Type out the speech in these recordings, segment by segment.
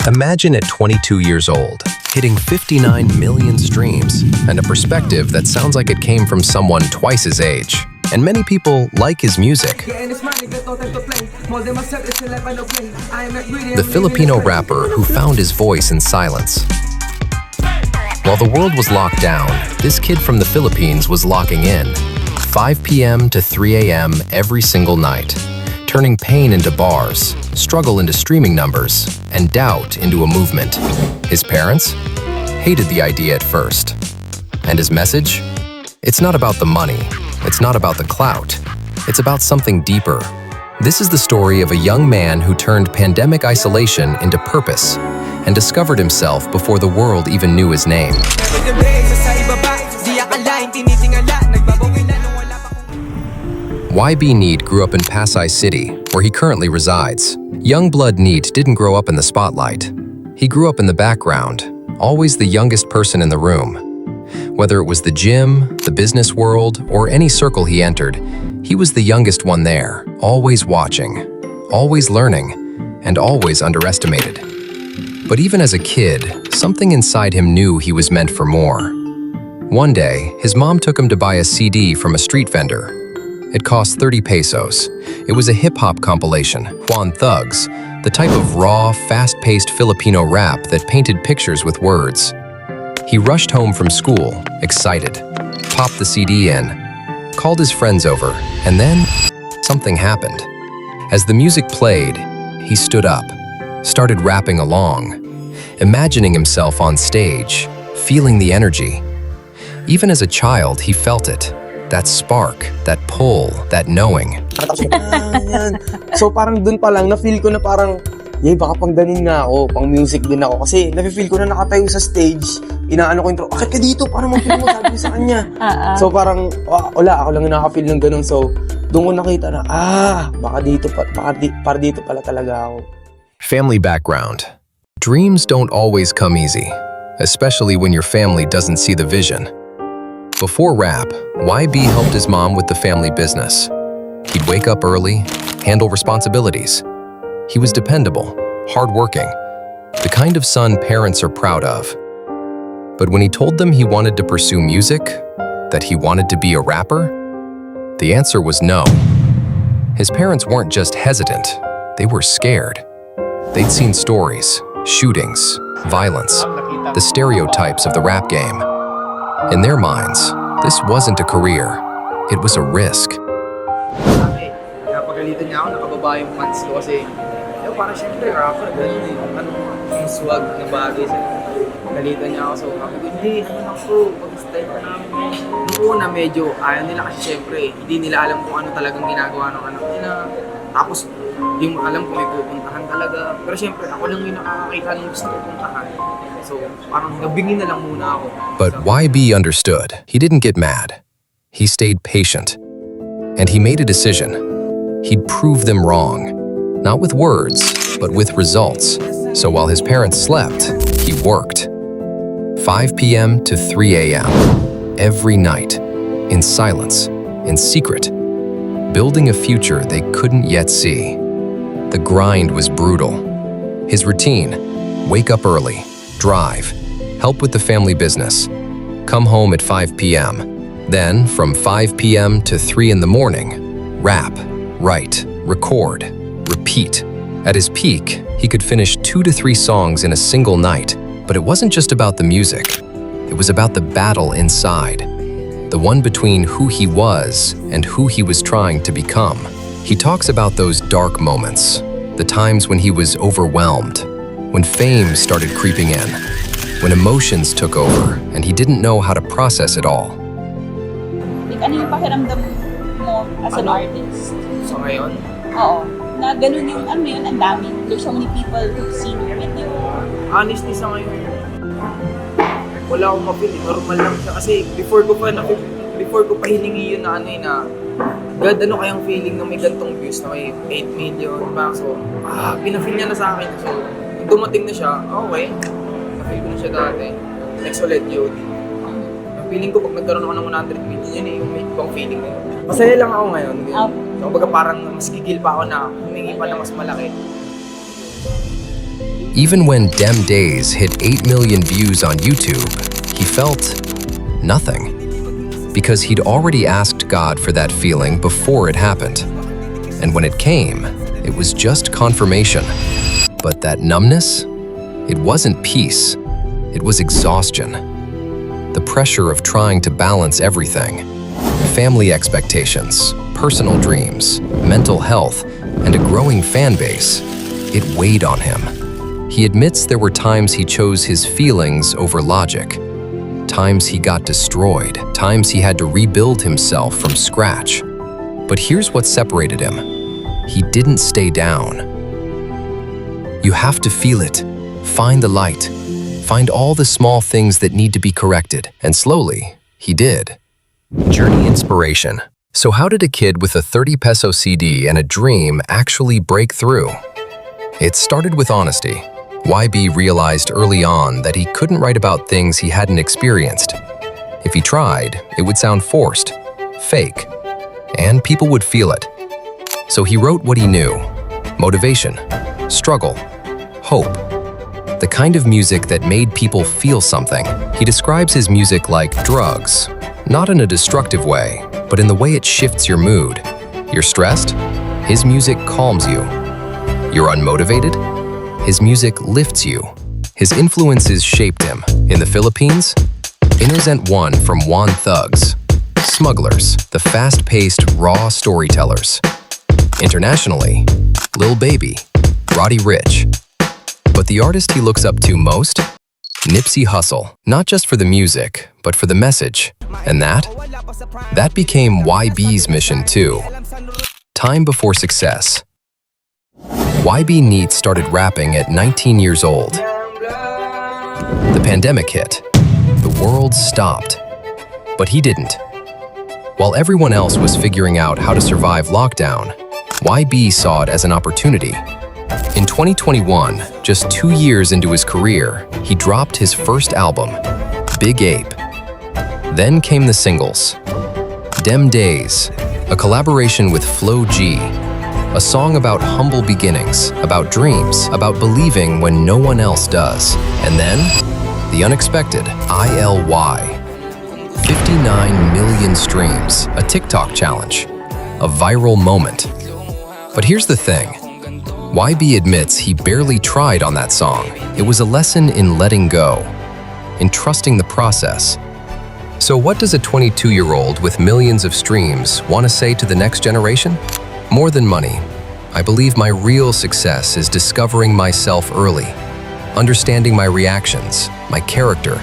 Imagine at 22 years old, hitting 59 million streams, and a perspective that sounds like it came from someone twice his age. And many people like his music. The Filipino rapper who found his voice in silence. While the world was locked down, this kid from the Philippines was locking in. 5 p.m. to 3 a.m. every single night, turning pain into bars, struggle into streaming numbers, and doubt into a movement. His parents hated the idea at first. And his message? It's not about the money. It's not about the clout. It's about something deeper. This is the story of a young man who turned pandemic isolation into purpose and discovered himself before the world even knew his name. YB Neattt grew up in Pasay City, where he currently resides. Young blood Neattt didn't grow up in the spotlight. He grew up in the background, always the youngest person in the room. Whether it was the gym, the business world, or any circle he entered, he was the youngest one there, always watching, always learning, and always underestimated. But even as a kid, something inside him knew he was meant for more. One day, his mom took him to buy a CD from a street vendor. It cost 30 pesos. It was a hip-hop compilation, Juan Thugs, the type of raw, fast-paced Filipino rap that painted pictures with words. He rushed home from school, excited, popped the CD in, called his friends over, and then something happened. As the music played, he stood up, started rapping along, imagining himself on stage, feeling the energy. Even as a child, he felt it. That spark, that pull, that knowing. So parang dun pa lang, na-feel ko na parang, baka pang ganin nga ako, pang music din ako. Kasi na-feel ko na nakatayo sa stage, inaano ko intro, akit ka dito, parang mag-feel mo, sabi ko sa kanya. So parang, wala, ako lang nakaka-feel ng ganun. So, doon ko nakita na, baka dito pala talaga ako. Family background. Dreams don't always come easy, especially when your family doesn't see the vision. Before rap, YB helped his mom with the family business. He'd wake up early, handle responsibilities. He was dependable, hardworking, the kind of son parents are proud of. But when he told them he wanted to pursue music, that he wanted to be a rapper, the answer was no. His parents weren't just hesitant, they were scared. They'd seen stories, shootings, violence, the stereotypes of the rap game. In their minds, this wasn't a career, it was a risk. Napagalitan niya ako, nakababa yung pants ko kasi parang syempre, rapper, gano'n yung swag na bagay sa galitan niya ako. So, sabi ko, hindi, pag-style pa namin. Noong una, medyo ayaw nila kasi syempre, hindi nila alam kung ano talagang ginagawa ng anak nila. Tapos, hindi mo alam kung may pupuntahan talaga. Pero syempre, ako lang yung nakakakita ng gusto ko puntahan. So, parang nabingin na lang muna ako. But YB understood. He didn't get mad. He stayed patient. And he made a decision. He'd prove them wrong. Not with words, but with results. So while his parents slept, he worked. 5 p.m. to 3 a.m. every night, in silence, in secret, building a future they couldn't yet see. The grind was brutal. His routine: wake up early, drive, help with the family business, come home at 5 p.m. Then, from 5 p.m. to 3 in the morning, rap, write, record, repeat. At his peak, he could finish 2 to 3 songs in a single night. But it wasn't just about the music. It was about the battle inside. The one between who he was and who he was trying to become. He talks about those dark moments, the times when he was overwhelmed, when fame started creeping in, when emotions took over and he didn't know how to process it all. Ano yung pakiramdam mo as an artist? So ngayon? Oo. Na ganun yung, ang dami. There's so many people who've seen your video. Honestly, sa ngayon, wala akong ma-feel. Normal lang siya. Kasi before ko pa hiningi yun na God, ano kayang feeling na may gantong views na may 8 million. So, pinafeel niya na sa akin. So, nung dumating na siya, okay. Na-feel ko na siya dati. Next ulit, yun. Ang feeling ko pag nagkaroon ako ng 100 million, yun yung may ibang feeling na yun. Masaya lang ako ngayon. So, baga parang mas gigil pa ako na humingi pa na mas malaki. Even when Dem Days hit 8 million views on YouTube, he felt nothing. Because he'd already asked God for that feeling before it happened. And when it came, it was just confirmation. But that numbness? It wasn't peace. It was exhaustion. The pressure of trying to balance everything. Family expectations, personal dreams, mental health, and a growing fan base. It weighed on him. He admits there were times he chose his feelings over logic. Times he got destroyed, times he had to rebuild himself from scratch. But here's what separated him. He didn't stay down. You have to feel it. Find the light. Find all the small things that need to be corrected. And slowly, he did. Journey inspiration. So how did a kid with a 30 peso CD and a dream actually break through? It started with honesty. YB realized early on that he couldn't write about things he hadn't experienced. If he tried, it would sound forced, fake, and people would feel it. So he wrote what he knew: motivation, struggle, hope. The kind of music that made people feel something. He describes his music like drugs, not in a destructive way, but in the way it shifts your mood. You're stressed? His music calms you. You're unmotivated? His music lifts you. His influences shaped him. In the Philippines, Innocent One from Juan Thugs. Smugglers, the fast-paced, raw storytellers. Internationally, Lil Baby, Roddy Ricch. But the artist he looks up to most? Nipsey Hussle, not just for the music, but for the message. And that became YB's mission too. Time before success. YB Neattt started rapping at 19 years old. The pandemic hit. The world stopped. But he didn't. While everyone else was figuring out how to survive lockdown, YB saw it as an opportunity. In 2021, just 2 years into his career, he dropped his first album, Big Ape. Then came the singles. Dem Days, a collaboration with Flo G, a song about humble beginnings, about dreams, about believing when no one else does. And then, the unexpected, ILY. 59 million streams, a TikTok challenge, a viral moment. But here's the thing. YB admits he barely tried on that song. It was a lesson in letting go, in trusting the process. So what does a 22-year-old with millions of streams want to say to the next generation? More than money, I believe my real success is discovering myself early, understanding my reactions, my character,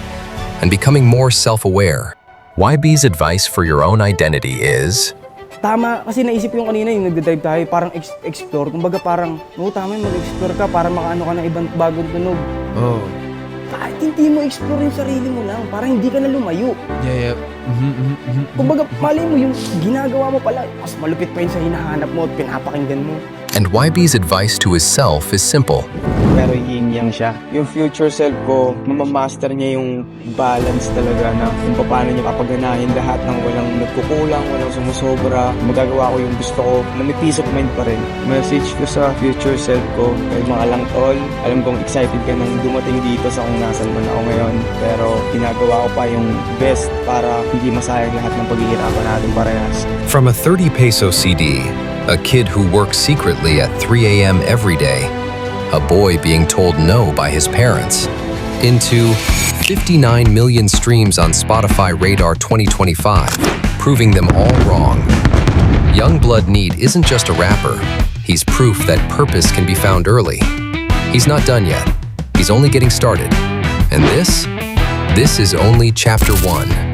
and becoming more self-aware. YB's advice for your own identity is... Tama, kasi naisip yung kanina yung nagdadive tayo, parang explore. Kumbaga parang, tama yung mag-explore ka para makaano ka ng ibang bagong tunog. Oh. Kahit hindi mo explore yung sarili mo lang, parang hindi ka na lumayo. Yeah. Kumbaga, malay mo yung ginagawa mo pala, mas malupit pa yun sa hinahanap mo at pinapakinggan mo. And YB's advice to his self is simple. Pero yin-yang siya. Yung future self ko, mamamaster niya yung balance talaga na kung paano niya papaganahin lahat ng walang nagkukulang, walang sumusobra. Magagawa ko yung gusto ko na may peace of mind pa rin. Message ko sa future self ko, kay mga lang tol. Alam kong excited ka nang dumating dito sa kung nasan man ako ngayon. Pero ginagawa ko pa yung best para hindi masayang lahat ng paghihirapan natin parehas. From a 30 peso CD, a kid who works secretly at 3 a.m. every day, a boy being told no by his parents, into 59 million streams on Spotify Radar 2025, proving them all wrong. Youngblood Neattt isn't just a rapper, he's proof that purpose can be found early. He's not done yet, he's only getting started. And this is only chapter 1.